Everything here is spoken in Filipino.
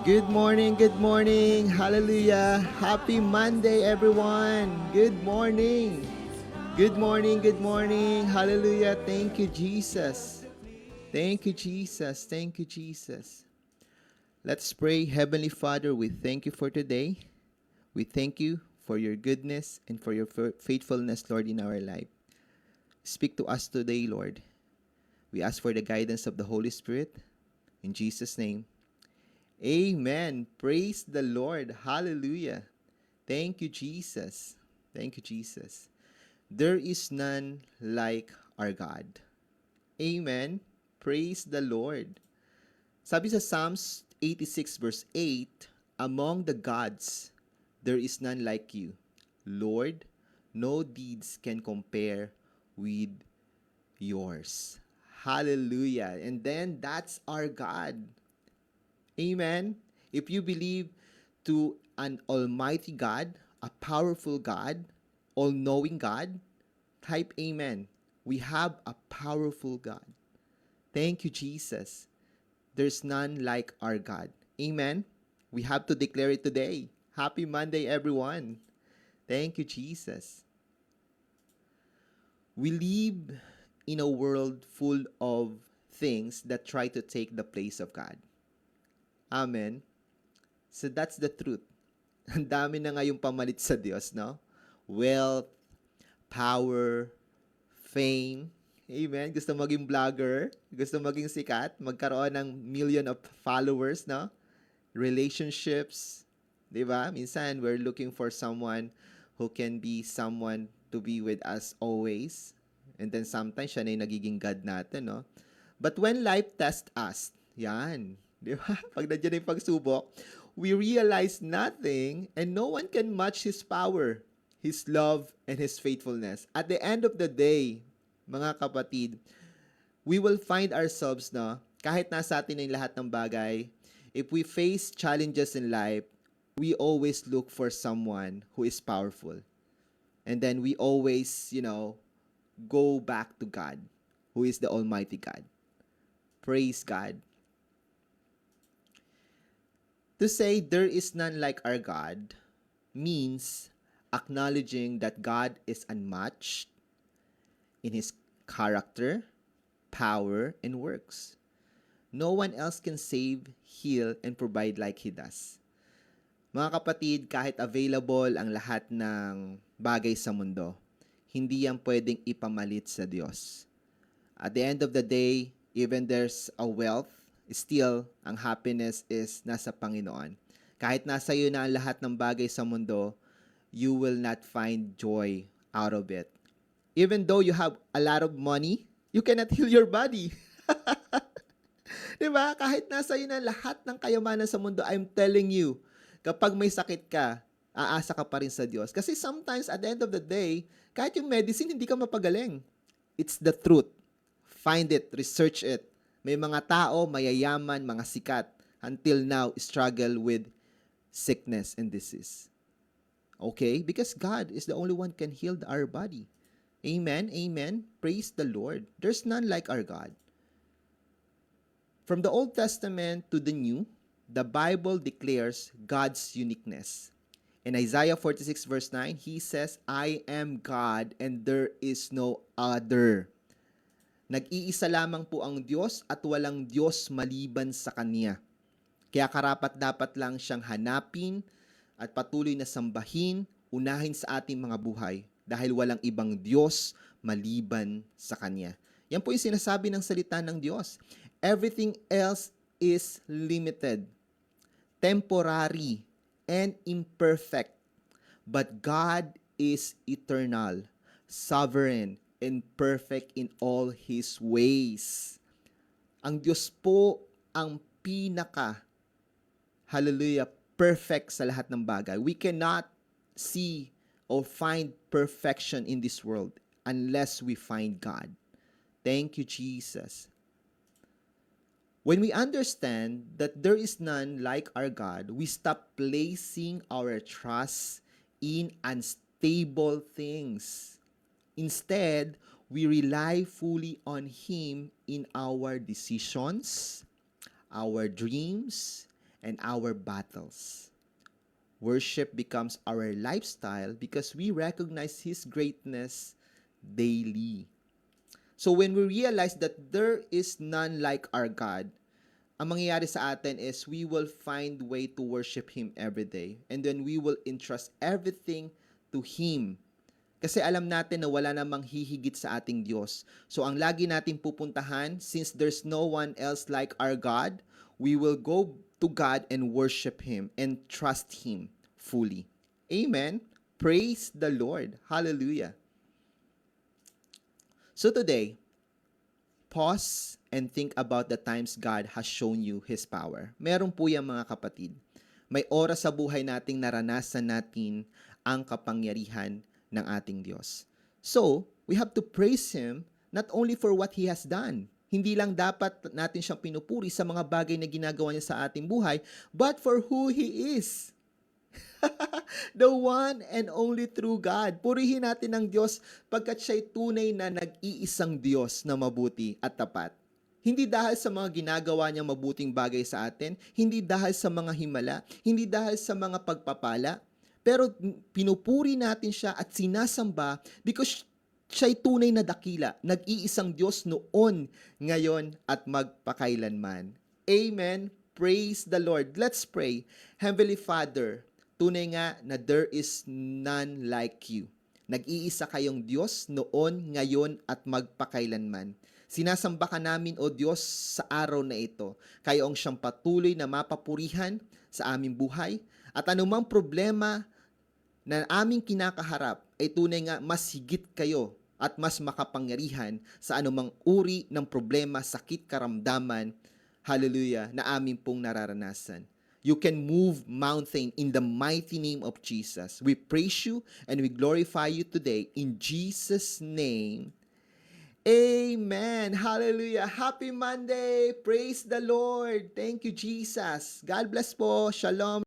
Good morning, good morning. Hallelujah. Happy Monday, everyone. Good morning. Good morning, good morning. Hallelujah. Thank you, Jesus. Thank you, Jesus. Thank you, Jesus. Let's pray. Heavenly Father, we thank you for today. We thank you for your goodness and for your faithfulness, Lord, in our life. Speak to us today, Lord. We ask for the guidance of the Holy Spirit. In Jesus' name, amen. Praise the Lord. Hallelujah. Thank you, Jesus. Thank you, Jesus. There is none like our God. Amen. Praise the Lord. Sabi sa Psalms 86 verse 8, among the gods, there is none like you. Lord, no deeds can compare with yours. Hallelujah. And then that's our God. Amen. If you believe to an almighty God, a powerful God, all-knowing God, type amen. We have a powerful God. Thank you, Jesus. There's none like our God. Amen. We have to declare it today. Happy Monday, everyone. Thank you, Jesus. We live in a world full of things that try to take the place of God. Amen. So that's the truth. Ang dami na ngayong pamalit sa Diyos, no? Wealth, power, fame. Amen. Gusto maging vlogger, gusto maging sikat, magkaroon ng million of followers, no? Relationships, 'di ba? Minsan we're looking for someone who can be someone to be with us always. And then sometimes siya na yung nagiging God natin, no? But when life tests us, yan, di ba? Pag nandiyan na yung pagsubok, we realize nothing and no one can match His power, His love, and His faithfulness. At the end of the day, mga kapatid, we will find ourselves na kahit nasa atin ang lahat ng bagay, if we face challenges in life, we always look for someone who is powerful. And then we always, go back to God, who is the Almighty God. Praise God. To say there is none like our God means acknowledging that God is unmatched in His character, power, and works. No one else can save, heal, and provide like He does. Mga kapatid, kahit available ang lahat ng bagay sa mundo, hindi yan pwedeng ipamalit sa Diyos. At the end of the day, even there's a wealth, still, ang happiness is nasa Panginoon. Kahit nasa iyo na ang lahat ng bagay sa mundo, you will not find joy out of it. Even though you have a lot of money, you cannot heal your body. Diba? Kahit nasa iyo na lahat ng kayamanan sa mundo, I'm telling you, kapag may sakit ka, aasa ka pa rin sa Diyos. Kasi sometimes, at the end of the day, kahit yung medicine, hindi ka mapagaling. It's the truth. Find it, research it. May mga tao, mayayaman, mga sikat, until now, struggle with sickness and disease. Okay? Because God is the only one can heal our body. Amen? Amen? Praise the Lord. There's none like our God. From the Old Testament to the New, the Bible declares God's uniqueness. In Isaiah 46 verse 9, He says, I am God and there is no other. Nag-iisa lamang po ang Diyos at walang Diyos maliban sa Kanya. Kaya karapat-dapat lang siyang hanapin at patuloy na sambahin, unahin sa ating mga buhay dahil walang ibang Diyos maliban sa Kanya. Yan po yung sinasabi ng salita ng Diyos. Everything else is limited, temporary, and imperfect. But God is eternal, sovereign, and perfect in all His ways. Ang Diyos po ang hallelujah, perfect sa lahat ng bagay. We cannot see or find perfection in this world unless we find God. Thank you, Jesus. When we understand that there is none like our God, we stop placing our trust in unstable things. Instead, we rely fully on Him in our decisions, our dreams, and our battles. Worship becomes our lifestyle because we recognize His greatness daily. So when we realize that there is none like our God, ang mangyayari sa atin is we will find way to worship Him every day. And then we will entrust everything to Him. Kasi alam natin na wala namang hihigit sa ating Diyos. So ang lagi nating pupuntahan, since there's no one else like our God, we will go to God and worship Him and trust Him fully. Amen. Praise the Lord. Hallelujah. So today, pause and think about the times God has shown you His power. Meron po yan mga kapatid. May oras sa buhay nating naranasan natin ang kapangyarihan ng ating Diyos. So, we have to praise Him not only for what He has done. Hindi lang dapat natin siyang pinupuri sa mga bagay na ginagawa niya sa ating buhay, but for who He is. The one and only true God. Purihin natin ang Diyos pagkat siya'y tunay na nag-iisang Diyos na mabuti at tapat. Hindi dahil sa mga ginagawa niyang mabuting bagay sa atin, hindi dahil sa mga himala, hindi dahil sa mga pagpapala, pero pinupuri natin siya at sinasamba because siya'y tunay na dakila, nag-iisang Diyos noon, ngayon at magpakailanman. Amen. Praise the Lord. Let's pray. Heavenly Father, tunay nga na there is none like you. Nag-iisa kayong Diyos noon, ngayon at magpakailanman. Sinasamba ka namin, O Diyos, sa araw na ito. Kayo ang siyang patuloy na mapapurihan sa aming buhay. At anumang problema na aming kinakaharap ay tunay nga mas higit kayo at mas makapangyarihan sa anumang uri ng problema, sakit, karamdaman, hallelujah, na aming pong nararanasan. You can move mountain in the mighty name of Jesus. We praise you and we glorify you today in Jesus' name. Amen. Hallelujah. Happy Monday. Praise the Lord. Thank you, Jesus. God bless po. Shalom.